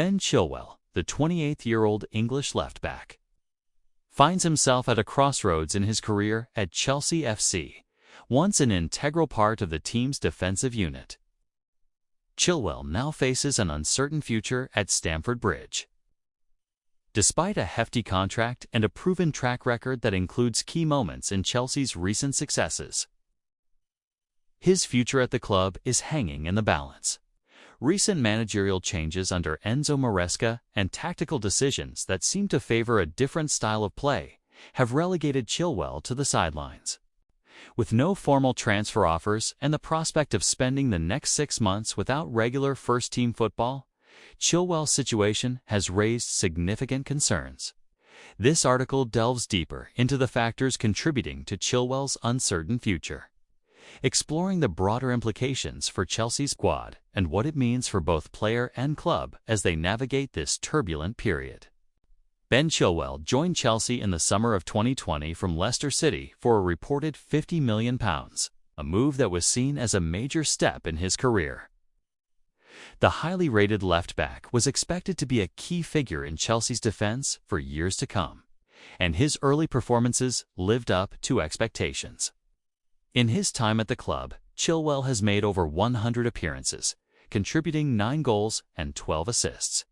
Ben Chilwell, the 28-year-old English left-back, finds himself at a crossroads in his career at Chelsea FC, once an integral part of the team's defensive unit. Chilwell now faces an uncertain future at Stamford Bridge. Despite a hefty contract and a proven track record that includes key moments in Chelsea's recent successes, his future at the club is hanging in the balance. Recent managerial changes under Enzo Maresca and tactical decisions that seem to favor a different style of play have relegated Chilwell to the sidelines. With no formal transfer offers and the prospect of spending the next 6 months without regular first-team football, Chilwell's situation has raised significant concerns. This article delves deeper into the factors contributing to Chilwell's uncertain future, exploring the broader implications for Chelsea's squad and what it means for both player and club as they navigate this turbulent period. Ben Chilwell joined Chelsea in the summer of 2020 from Leicester City for a reported £50 million, a move that was seen as a major step in his career. The highly rated left-back was expected to be a key figure in Chelsea's defense for years to come, and his early performances lived up to expectations. In his time at the club, Chilwell has made over 100 appearances, contributing 9 goals and 12 assists.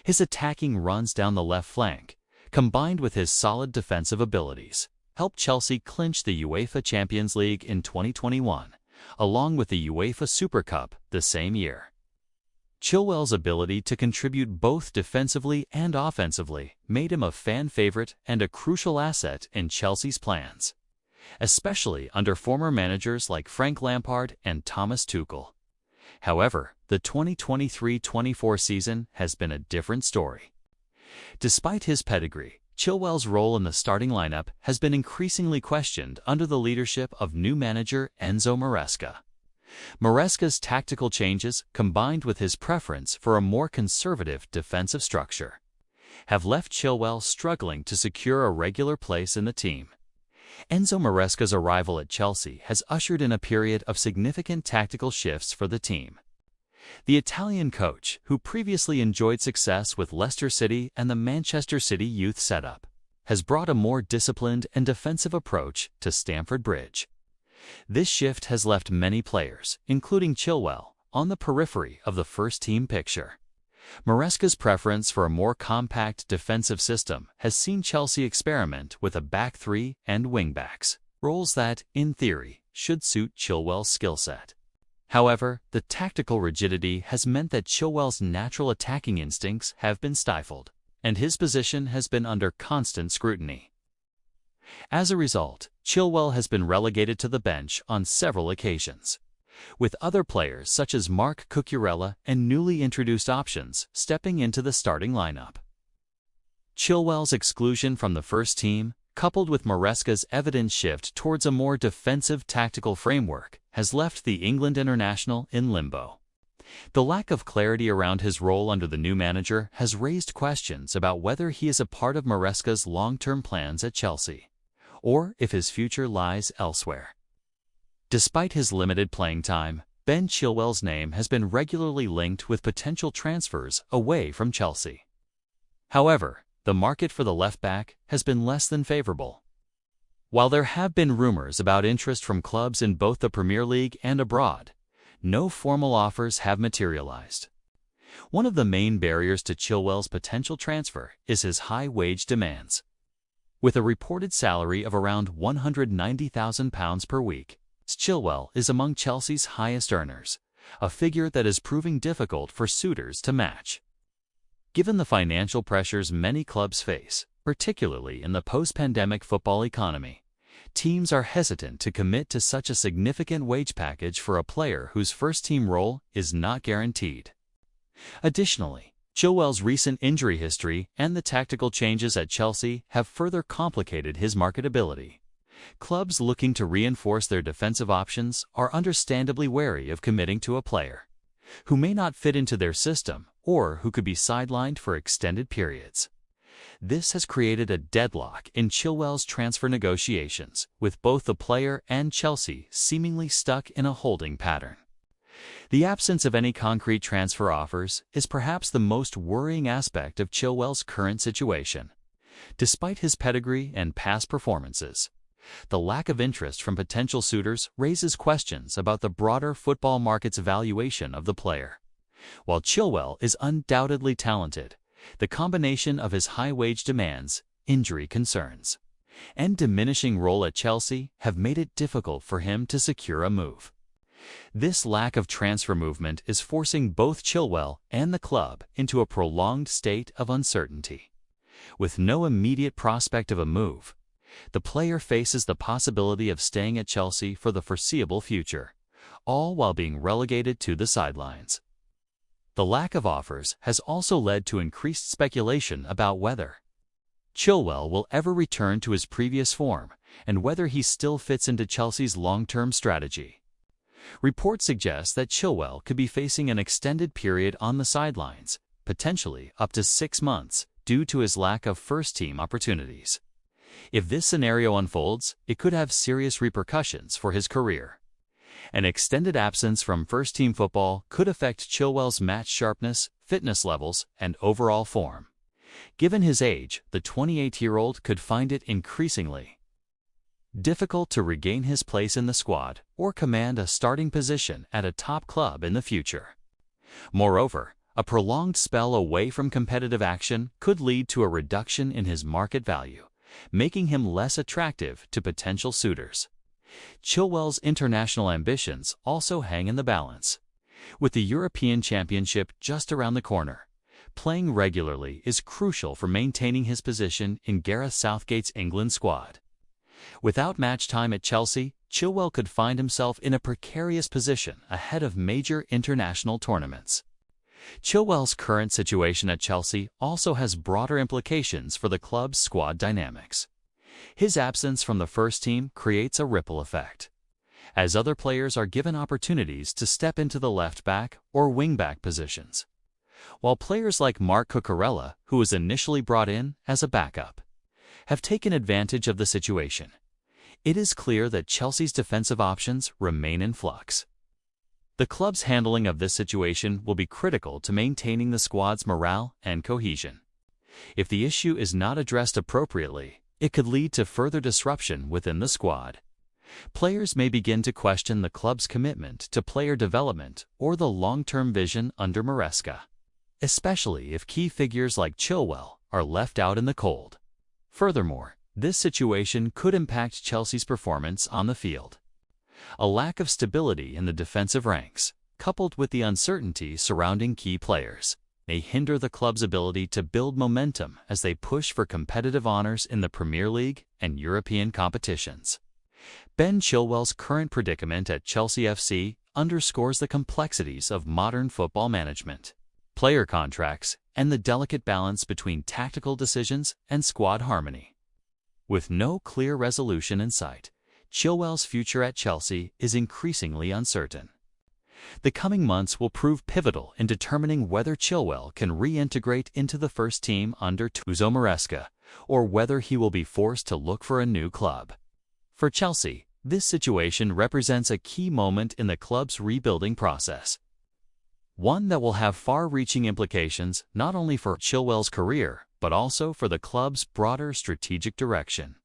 His attacking runs down the left flank, combined with his solid defensive abilities, helped Chelsea clinch the UEFA Champions League in 2021, along with the UEFA Super Cup the same year. Chilwell's ability to contribute both defensively and offensively made him a fan favorite and a crucial asset in Chelsea's plans, especially under former managers like Frank Lampard and Thomas Tuchel. However, the 2023-24 season has been a different story. Despite his pedigree, Chilwell's role in the starting lineup has been increasingly questioned under the leadership of new manager Enzo Maresca. Maresca's tactical changes, combined with his preference for a more conservative defensive structure, have left Chilwell struggling to secure a regular place in the team. Enzo Maresca's arrival at Chelsea has ushered in a period of significant tactical shifts for the team. The Italian coach, who previously enjoyed success with Leicester City and the Manchester City youth setup, has brought a more disciplined and defensive approach to Stamford Bridge. This shift has left many players, including Chilwell, on the periphery of the first-team picture. Maresca's preference for a more compact defensive system has seen Chelsea experiment with a back three and wingbacks, roles that, in theory, should suit Chilwell's skill set. However, the tactical rigidity has meant that Chilwell's natural attacking instincts have been stifled, and his position has been under constant scrutiny. As a result, Chilwell has been relegated to the bench on several occasions, with other players such as Marc Cucurella and newly introduced options stepping into the starting lineup. Chilwell's exclusion from the first team, coupled with Maresca's evident shift towards a more defensive tactical framework, has left the England international in limbo. The lack of clarity around his role under the new manager has raised questions about whether he is a part of Maresca's long-term plans at Chelsea, or if his future lies elsewhere. Despite his limited playing time, Ben Chilwell's name has been regularly linked with potential transfers away from Chelsea. However, the market for the left-back has been less than favorable. While there have been rumors about interest from clubs in both the Premier League and abroad, no formal offers have materialized. One of the main barriers to Chilwell's potential transfer is his high wage demands. With a reported salary of around £190,000 per week, Chilwell is among Chelsea's highest earners, a figure that is proving difficult for suitors to match. Given the financial pressures many clubs face, particularly in the post-pandemic football economy, teams are hesitant to commit to such a significant wage package for a player whose first-team role is not guaranteed. Additionally, Chilwell's recent injury history and the tactical changes at Chelsea have further complicated his marketability. Clubs looking to reinforce their defensive options are understandably wary of committing to a player who may not fit into their system or who could be sidelined for extended periods. This has created a deadlock in Chilwell's transfer negotiations, with both the player and Chelsea seemingly stuck in a holding pattern. The absence of any concrete transfer offers is perhaps the most worrying aspect of Chilwell's current situation. Despite his pedigree and past performances, the lack of interest from potential suitors raises questions about the broader football market's valuation of the player. While Chilwell is undoubtedly talented, the combination of his high wage demands, injury concerns, and diminishing role at Chelsea have made it difficult for him to secure a move. This lack of transfer movement is forcing both Chilwell and the club into a prolonged state of uncertainty. With no immediate prospect of a move, the player faces the possibility of staying at Chelsea for the foreseeable future, all while being relegated to the sidelines. The lack of offers has also led to increased speculation about whether Chilwell will ever return to his previous form and whether he still fits into Chelsea's long-term strategy. Reports suggest that Chilwell could be facing an extended period on the sidelines, potentially up to 6 months, due to his lack of first-team opportunities. If this scenario unfolds, it could have serious repercussions for his career. An extended absence from first-team football could affect Chilwell's match sharpness, fitness levels, and overall form. Given his age, the 28-year-old could find it increasingly difficult to regain his place in the squad or command a starting position at a top club in the future. Moreover, a prolonged spell away from competitive action could lead to a reduction in his market value, making him less attractive to potential suitors. Chilwell's international ambitions also hang in the balance. With the European Championship just around the corner, playing regularly is crucial for maintaining his position in Gareth Southgate's England squad. Without match time at Chelsea, Chilwell could find himself in a precarious position ahead of major international tournaments. Chilwell's current situation at Chelsea also has broader implications for the club's squad dynamics. His absence from the first team creates a ripple effect, as other players are given opportunities to step into the left-back or wing-back positions. While players like Marc Cucurella, who was initially brought in as a backup, have taken advantage of the situation, it is clear that Chelsea's defensive options remain in flux. The club's handling of this situation will be critical to maintaining the squad's morale and cohesion. If the issue is not addressed appropriately, it could lead to further disruption within the squad. Players may begin to question the club's commitment to player development or the long-term vision under Maresca, especially if key figures like Chilwell are left out in the cold. Furthermore, this situation could impact Chelsea's performance on the field. A lack of stability in the defensive ranks, coupled with the uncertainty surrounding key players, may hinder the club's ability to build momentum as they push for competitive honors in the Premier League and European competitions. Ben Chilwell's current predicament at Chelsea FC underscores the complexities of modern football management, player contracts, and the delicate balance between tactical decisions and squad harmony. With no clear resolution in sight, Chilwell's future at Chelsea is increasingly uncertain. The coming months will prove pivotal in determining whether Chilwell can reintegrate into the first team under Enzo Maresca, or whether he will be forced to look for a new club. For Chelsea, this situation represents a key moment in the club's rebuilding process, one that will have far-reaching implications not only for Chilwell's career, but also for the club's broader strategic direction.